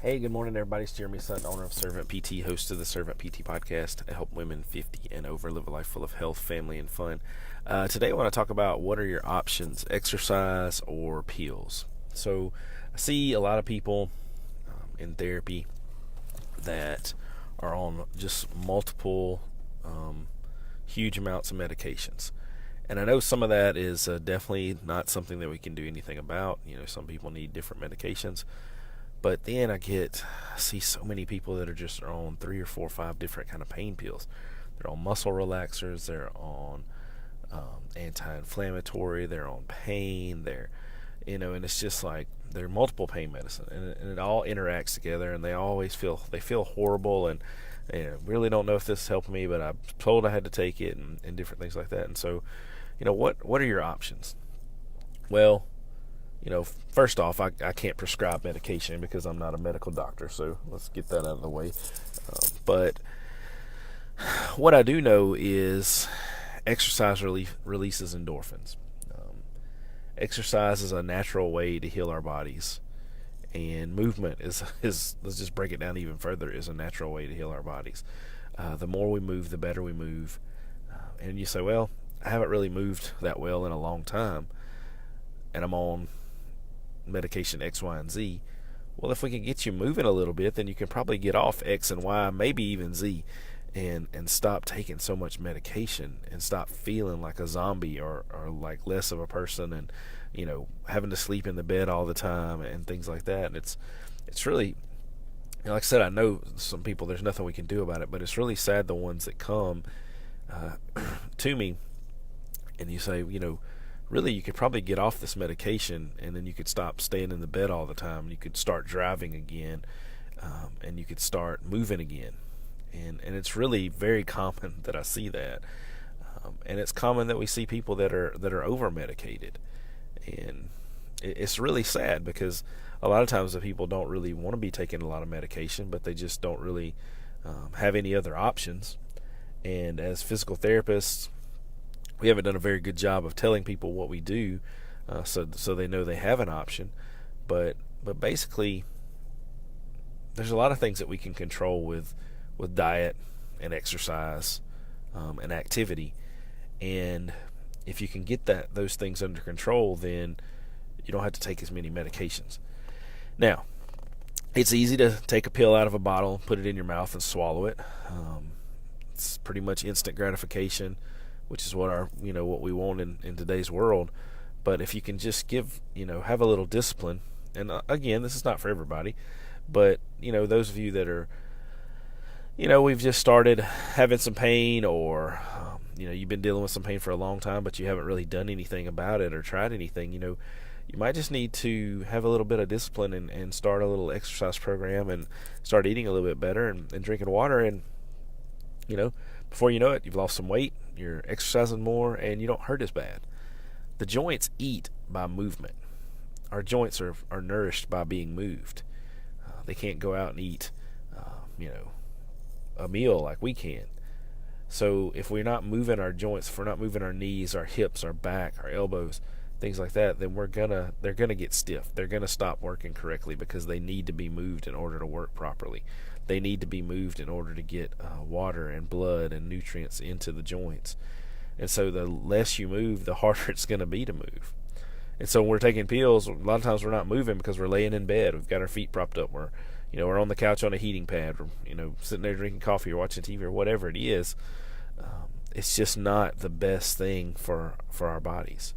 Hey, good morning, everybody. It's Jeremy Sutton, owner of Servant PT, host of the Servant PT podcast. I help women 50 and over live a life full of health, family, and fun. Today, I want to talk about what are your options, exercise or pills. So, I see a lot of people in therapy that are on just multiple huge amounts of medications. And I know some of that is definitely not something that we can do anything about. Some people need different medications. But then I see so many people that are just on 3 or 4 or 5 different kind of pain pills. They're on muscle relaxers. They're on anti-inflammatory. They're on pain. And it's just like they're multiple pain medicine, and it all interacts together. And they feel horrible, and really don't know if this is helping me. But I'm told I had to take it, and different things like that. And so, what are your options? Well, first off, I can't prescribe medication because I'm not a medical doctor, so let's get that out of the way. But what I do know is exercise releases endorphins. Exercise is a natural way to heal our bodies, and movement is let's just break it down even further, is a natural way to heal our bodies. The more we move, the better we move. And you say, well, I haven't really moved that well in a long time, and I'm on medication X, Y, and Z. Well, if we can get you moving a little bit, then you can probably get off X and Y, maybe even Z, and stop taking so much medication and stop feeling like a zombie or like less of a person, and having to sleep in the bed all the time and things like that. And it's really, like I said, I know some people, there's nothing we can do about it, but it's really sad, the ones that come to me and you say, really, you could probably get off this medication, and then you could stop staying in the bed all the time. You could start driving again, and you could start moving again. And it's really very common that I see that. And it's common that we see people that are over medicated. And it's really sad, because a lot of times the people don't really want to be taking a lot of medication, but they just don't really have any other options. And as physical therapists, we haven't done a very good job of telling people what we do, so they know they have an option. But basically, there's a lot of things that we can control with diet and exercise and activity. And if you can get those things under control, then you don't have to take as many medications. Now, it's easy to take a pill out of a bottle, put it in your mouth, and swallow it. It's pretty much instant gratification, which is what we want in today's world. But if you can just have a little discipline, and again, this is not for everybody, but those of you that are, we've just started having some pain, or you've been dealing with some pain for a long time, but you haven't really done anything about it or tried anything, you might just need to have a little bit of discipline and start a little exercise program, and start eating a little bit better, and drinking water, and before you know it, you've lost some weight, you're exercising more, and you don't hurt as bad. The joints eat by movement. Our joints are nourished by being moved. They can't go out and eat, a meal like we can. So if we're not moving our joints, if we're not moving our knees, our hips, our back, our elbows, things like that, then they're gonna get stiff. They're gonna stop working correctly, because they need to be moved in order to work properly. They need to be moved in order to get water and blood and nutrients into the joints. And so the less you move, the harder it's going to be to move. And so when we're taking pills, a lot of times we're not moving because we're laying in bed. We've got our feet propped up. We're on the couch on a heating pad. We're, sitting there drinking coffee or watching TV or whatever it is. It's just not the best thing for our bodies.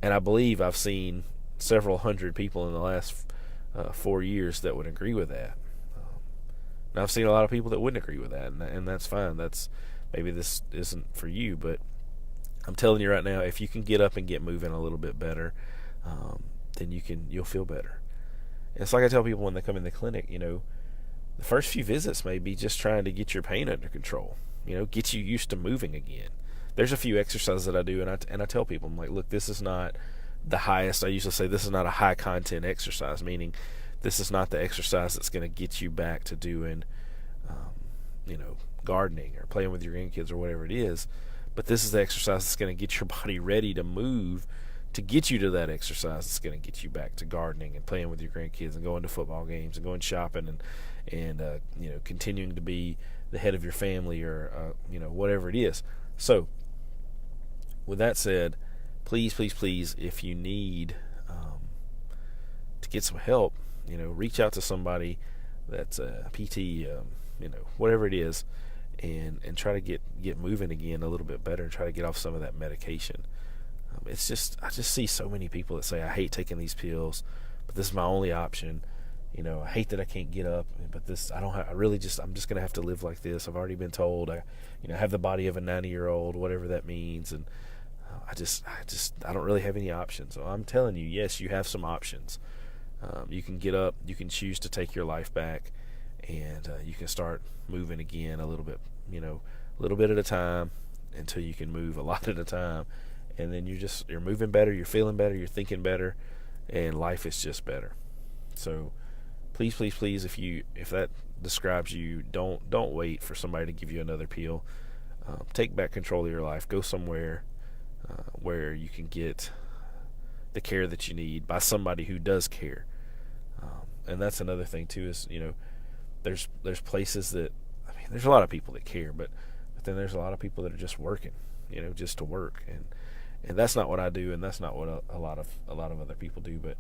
And I believe I've seen several hundred people in the last 4 years that would agree with that. And I've seen a lot of people that wouldn't agree with that, and that's fine. Maybe this isn't for you, but I'm telling you right now, if you can get up and get moving a little bit better, then you'll feel better. And it's like I tell people when they come in the clinic, the first few visits may be just trying to get your pain under control, get you used to moving again. There's a few exercises that I do, and I tell people, I'm like, look, this is not the highest. I usually say this is not a high content exercise, meaning this is not the exercise that's going to get you back to doing, gardening or playing with your grandkids or whatever it is. But this is the exercise that's going to get your body ready to move to get you to that exercise that's going to get you back to gardening and playing with your grandkids and going to football games and going shopping and continuing to be the head of your family or whatever it is. So with that said, please, if you need to get some help, reach out to somebody that's a PT, whatever it is, and try to get moving again a little bit better and try to get off some of that medication. I just see so many people that say, I hate taking these pills, but this is my only option. I hate that I can't get up, but I'm just going to have to live like this. I've already been told I have the body of a 90-year-old, whatever that means. And I don't really have any options. So I'm telling you, yes, you have some options. You can get up, you can choose to take your life back, and you can start moving again a little bit at a time until you can move a lot at a time. And then you're moving better, you're feeling better, you're thinking better, and life is just better. So please, if that describes you, don't wait for somebody to give you another pill. Take back control of your life. Go somewhere where you can get the care that you need by somebody who does care. And that's another thing too, is there's places that, there's a lot of people that care, but then there's a lot of people that are just working, just to work, and that's not what I do, and that's not what a lot of other people do. But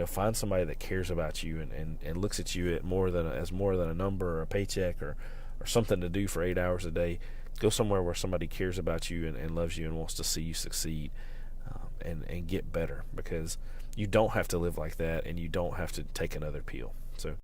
find somebody that cares about you and looks at you as more than a number or a paycheck or something to do for 8 hours a day. Go somewhere where somebody cares about you and loves you and wants to see you succeed, and get better, because you don't have to live like that, and you don't have to take another pill. So